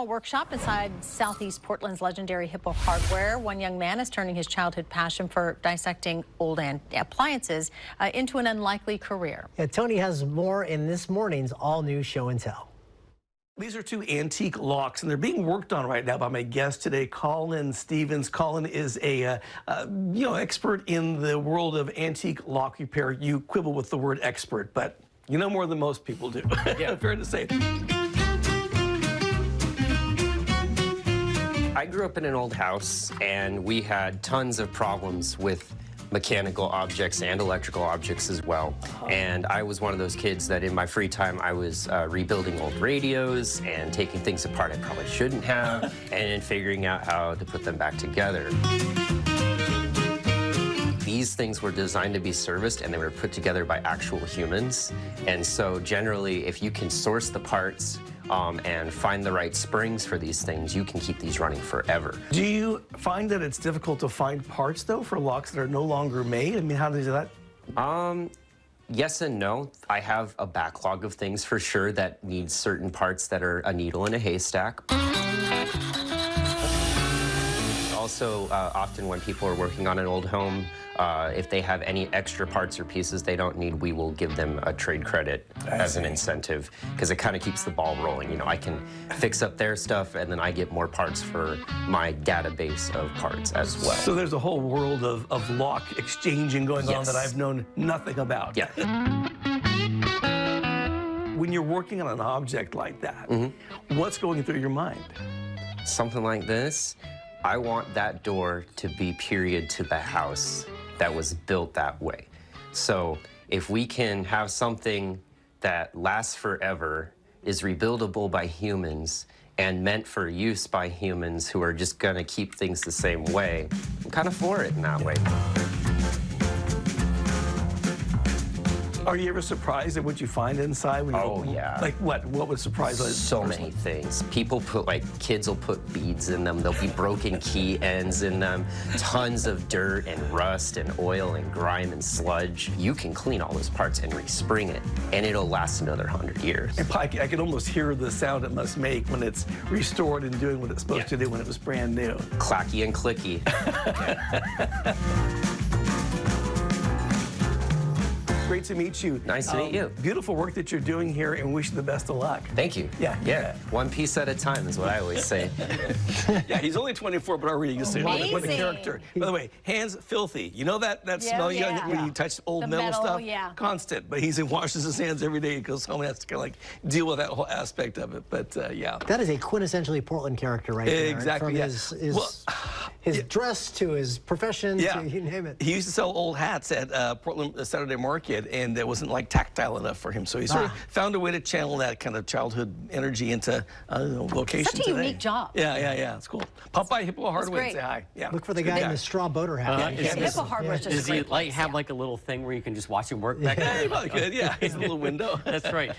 A workshop inside Southeast Portland's legendary Hippo Hardware. One young man is turning his childhood passion for dissecting old appliances into an unlikely career. Yeah, Tony has more in this morning's all-new Show and Tell. These are two antique locks, and they're being worked on right now by my guest today, Colin Stevens. Colin is a expert in the world of antique lock repair. You quibble with the word expert, but you know more than most people do. Yeah, fair to say. I grew up in an old house, and we had tons of problems with mechanical objects and electrical objects as well. And I was one of those kids that in my free time I was rebuilding old radios and taking things apart I probably shouldn't have and figuring out how to put them back together. These things were designed to be serviced, and they were put together by actual humans. And so generally, if you can source the parts and find the right springs for these things, you can keep these running forever. Do you find that it's difficult to find parts, though, for locks that are no longer made? I mean, how do you do that? Yes and no. I have a backlog of things for sure that need certain parts that are a needle in a haystack. Also, often when people are working on an old home, if they have any extra parts or pieces they don't need, we will give them a trade credit as an incentive, because it kind of keeps the ball rolling. You know, I can fix up their stuff, and then I get more parts for my database of parts as well. So there's a whole world of lock exchanging going on that I've known nothing about. Yeah. When you're working on an object like that, what's going through your mind? Something like this. I want that door to be period to the house that was built that way. So if we can have something that lasts forever, is rebuildable by humans, and meant for use by humans who are just gonna keep things the same way, I'm kind of for it in that way. Are you ever surprised at what you find inside? When you open? Yeah. Like what? What would surprise us? So many things. People put, kids will put beads in them. There'll be broken key ends in them. Tons of dirt and rust and oil and grime and sludge. You can clean all those parts and respring it, and it'll last another 100 years. And I can almost hear the sound it must make when it's restored and doing what it's supposed to do when it was brand new. Clacky and clicky. Great to meet you. Nice to meet you. Beautiful work that you're doing here, and wish you the best of luck. Thank you. Yeah. One piece at a time is what I always say. Yeah, he's only 24, but already you see what a character. By the way, hands filthy. You know that smell you get when you touch old metal stuff? Yeah. Constant. But he washes his hands every day. He goes home and has to kind of like deal with that whole aspect of it. But yeah. That is a quintessentially Portland character right there. Exactly. From his dress to his profession to you name it. He used to sell old hats at Portland Saturday Market, and it wasn't like tactile enough for him. So he sort of found a way to channel that kind of childhood energy into vocation Such a unique job. Yeah. It's cool. Pop by Hippo Hardware and say hi. Yeah. Look for the guy in the straw boater hat. Hippo Hardware is just Does he have like a little thing where you can just watch him work back there? Yeah, he probably could. Yeah, it's a little window. That's right.